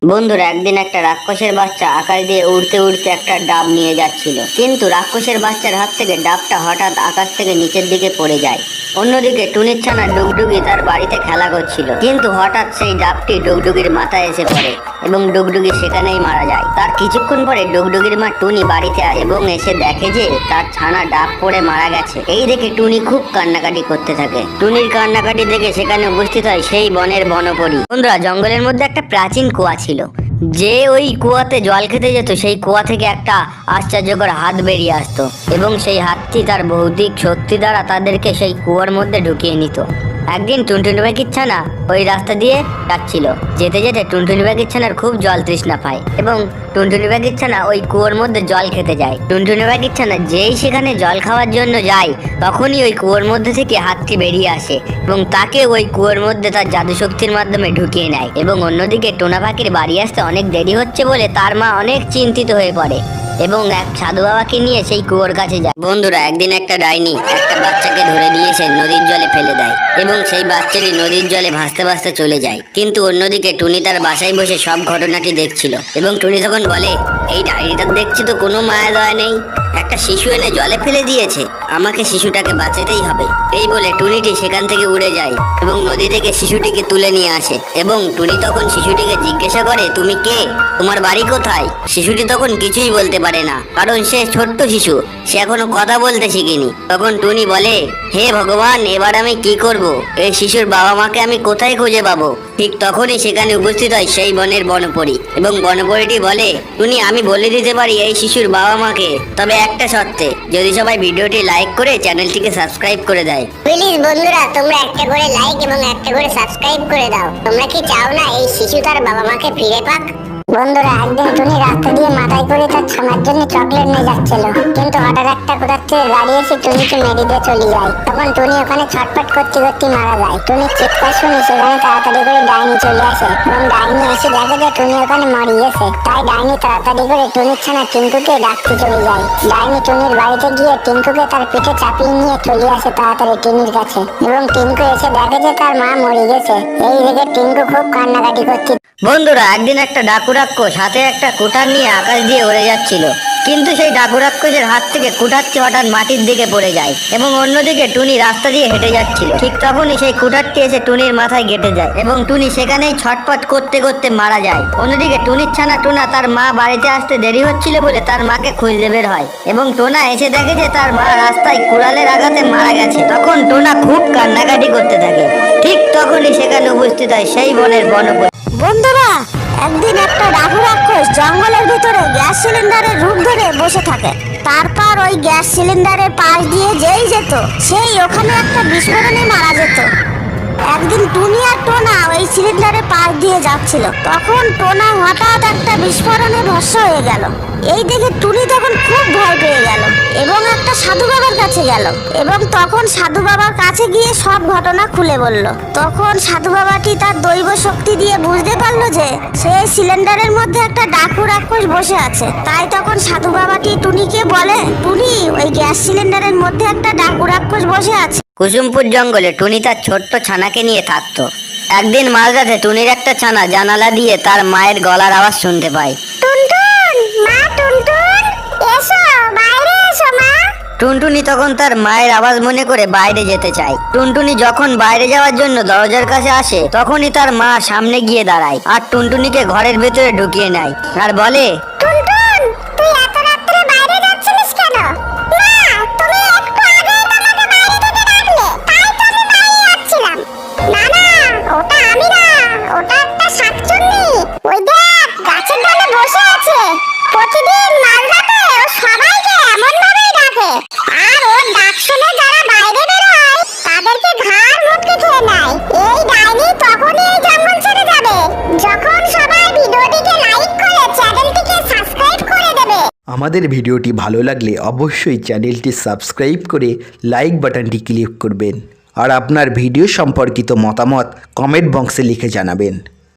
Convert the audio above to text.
বন্ধুরা, একদিন একটা রাক্ষসের বাচ্চা আকাশ দিয়ে উড়তে উড়তে একটা ডাব নিয়ে যাচ্ছিল, কিন্তু রাক্ষসের বাচ্চার হাত থেকে ডাবটা হঠাৎ আকাশ থেকে নিচের দিকে পড়ে যায়। অন্যদিকে টুনির ছানা ডুগডুগি তার বাড়িতে খেলা করছিল, কিন্তু হঠাৎ সেই ডাবটি ডুগডুগির মাথায় এসে পড়ে এবং ডুগডুগি সেখানেই মারা যায়। তার কিছুক্ষণ পরে ডুগডুগির মা টুনি বাড়িতে এবং এসে দেখে যে তার ছানা ডাব পড়ে মারা গেছে। এই দেখে টুনি খুব কান্নাকাটি করতে থাকে। টুনির কান্নাকাটি দেখে সেখানে উপস্থিত হয় সেই বনের বনপরী। বন্ধুরা, জঙ্গলের মধ্যে একটা প্রাচীন কুয়া ছিল। যে ওই কুয়াতে জল খেতে যেত, সেই কুয়া থেকে একটা আশ্চর্যকর হাত বেরিয়ে আসতো এবং সেই হাতটি তার ভৌতিক শক্তি দ্বারা তাদেরকে সেই কুয়ার মধ্যে ঢুকিয়ে নিত। একদিন টুনটুনি পাখির ছানা ওই রাস্তা দিয়ে যাচ্ছিল। যেতে যেতে টুনটুনি পাখির ছানার খুব জল তৃষ্ণা পায় এবং টুনটুনি পাখির ছানা ওই কুয়োর মধ্যে জল খেতে যায়। টুনটুনি পাখির ছানা যেই সেখানে জল খাওয়ার জন্য যায়, তখনই ওই কুয়োর মধ্যে থেকে হাতটি বেরিয়ে আসে এবং তাকে ওই কুয়োর মধ্যে তার জাদু শক্তির মাধ্যমে ঢুকিয়ে নেয়। এবং অন্যদিকে টোনা পাখির বাড়ি আসতে অনেক দেরি হচ্ছে বলে তার মা অনেক চিন্তিত হয়ে পড়ে এবং এক সাধু বাবাকে নিয়ে সেই কুয়োর কাছে যায়। বন্ধুরা, একদিন একটা ডাইনি একটা বাচ্চাকে ধরে নিয়ে এসে নদীর জলে ফেলে দেয় এবং সেই বাচ্চাটি নদীর জলে ভাসতে ভাসতে চলে যায়। কিন্তু অন্যদিকে টুনি তার বাসায় বসে সব ঘটনাটি দেখছিল এবং টুনি তখন বলে, এই ডাইনিটা দেখছি তো কোনো মায়া দয়া নেই, একটা শিশু এনে জলে ফেলে দিয়েছে, আমাকে শিশুটাকে বাঁচাতেই হবে। এই বলে টুনিটি সেখান থেকে উড়ে যায় এবং নদী থেকে শিশুটিকে তুলে নিয়ে আসে এবং টুনি তখন শিশুটিকে জিজ্ঞাসা করে, তুমি কে, তোমার বাড়ি কোথায়? শিশুটি তখন কিছুই বলতে পারে না, কারণ সে ছোট্ট শিশু, সে এখনো কথা বলতে শিখিনি। তখন টুনি বলে, হে ভগবান, এবার আমি কি করব? এই শিশুর বাবা মাকে আমি কোথায় খুঁজে পাবো? ঠিক তখনই সেখানে উপস্থিত হয় সেই বনের বনপরী এবং বনপরীটি বলে, টুনি, আমি বলে দিতে পারি এই শিশুর বাবা মাকে, তবে একটা শর্তে, যদি সবাই ভিডিওটি লাইক করে চ্যানেলটিকে সাবস্ক্রাইব করে দেয়। প্লিজ বন্ধুরা, তোমরা একটা করে লাইক এবং একটা করে সাবস্ক্রাইব করে দাও। তোমরা কি চাও না এই শিশু তার বাবা মাকে ফিরে পাক? বন্ধুরা, একদিন টুনি রাস্তা দিয়ে মাথায় করে তার ছানার জন্য চকলেট নিয়ে যাচ্ছিল, কিন্তু হঠাৎ একটা কোথার থেকে গাড়ি এসে টুনিকে মেরে দিয়ে চলে যায়। তখন টুনি ওখানে ছটফট করতে করতে মারা যায়। টুনির চিৎকার শুনে সেখানে তাড়াতাড়ি করে ডাইনি চলে আসে এবং ডাইনি এসে দেখে যে টুনি ওখানে মারা গেছে। তাই ডাইনি তাড়াতাড়ি করে টুনির ছানা টিঙ্কুকে ডাকতে চলে যায়। ডাইনি টুনির বাড়িতে গিয়ে টিঙ্কুকে তার পিঠে চাপিয়ে নিয়ে চলে আসে তাড়াতাড়ি টুনির কাছে এবং টিঙ্কু এসে দেখে যে তার মা মরে গেছে। এই দেখে টিঙ্কু খুব কান্নাকাটি করছে। বন্ধুরা, একদিন একটা ডাকু রাক্ষস হাতে একটা কুঠার নিয়ে আকাশ দিয়ে উড়ে যাচ্ছিল, কিন্তু সেই ডাকু রাক্ষসের হাত থেকে কুঠারটি হঠাৎ মাটির দিকে পড়ে যায় এবং অন্যদিকে টুনি রাস্তা দিয়ে হেঁটে যাচ্ছিল। ঠিক তখনই সেই কুঠারটি এসে টুনির মাথায় গেঁথে যায় এবং টুনি সেখানেই ছটপট করতে করতে মারা যায়। অন্যদিকে টুনির ছানা টোনা তার মা বাড়িতে আসতে দেরি হচ্ছিল বলে তার মাকে খুঁজতে বের হয় এবং টোনা এসে দেখে যে তার মা রাস্তায় কুড়ালের আঘাতে মারা গেছে। তখন টোনা খুব কান্নাকাটি করতে থাকে। ঠিক তখনই সেখানে উপস্থিত হয় সেই বনের বনপরী। বন্ধুরা, একদিন একটা ডাকু রাক্ষস জঙ্গলের ভিতরে গ্যাস সিলিন্ডারের রূপ ধরে বসে থাকে। তারপর ওই গ্যাস সিলিন্ডারের পাশ দিয়ে যেই যেত, সেই ওখানে একটা বিস্ফোরণে মারা যেত। একদিন টুনি আর টোনা ওই সিলিন্ডারের পাশ দিয়ে যাচ্ছিল, তখন টোনা হঠাৎ একটা বিস্ফোরণে ভস্ম হয়ে গেল। এই দেখে টুনি তখন খুব ভয় পেয়ে গেল এবং একটা সাধু বাবার কাছে গেল এবং তখন সাধু বাবার কাছে গিয়ে সব ঘটনা খুলে বলল। তখন সাধু বাবাটি তার দৈব শক্তি দিয়ে বুঝতে পারলো যে সেই সিলিন্ডারের মধ্যে একটা ডাকু রাক্ষস বসে আছে। তাই তখন সাধু বাবাটি টুনিকে বলে, টুনি, ওই গ্যাস সিলিন্ডারের মধ্যে একটা ডাকু রাক্ষস বসে আছে। কুসুমপুর জঙ্গলে টুনি তার ছোট্ট ছানাকে নিয়ে থাকতো। একদিন মাঝরাতে টুনির একটা ছানা জানালা দিয়ে তার মায়ের গলার আওয়াজ শুনতে পায়। টুনটুন, মা টুনটুন, এসো, বাইরে এসো মা। টুনটুনি তখন তার মায়ের আওয়াজ মনে করে বাইরে যেতে চায়। টুনটুনি যখন বাইরে যাওয়ার জন্য দরজার কাছে আসে, তখনই তার মা সামনে গিয়ে দাঁড়ায় আর টুনটুনিকে ঘরের ভেতরে ঢুকিয়ে নেয় আর বলে, টুনটুন, তুই এত রাত্রে বাইরে যাচ্ছিস কেন? মা, তুমি একটু আগেই আমাকে বাইরে থেকে ডাকলে, তাই তো আমি বাইরে যাচ্ছিলাম। না না, ওটা আমি না, ওটা একটা শাকচুন্নি। ওই দেখ, গাছের ডালে বসে আছে। প্রতিদিন মাঝরাতে ও সবাইকে এমন ভাবেই ডাকে, আর ওর ডাক শুনে যারা বাইরে বের হয় তাদেরকে ঘাড় মুটকে খেয়ে নেয়। এই ডাইনি তখনই এই জঙ্গল ছেড়ে যাবে যখন সবাই ভিডিওটিকে লাইক করে চ্যানেলটিকে সাবস্ক্রাইব করে দেবে। আমাদের ভিডিওটি ভালো লাগলে অবশ্যই চ্যানেলটি সাবস্ক্রাইব করে লাইক বাটনটি ক্লিক করবেন আর আপনার ভিডিও সম্পর্কিত মতামত কমেন্ট বক্সে লিখে জানাবেন।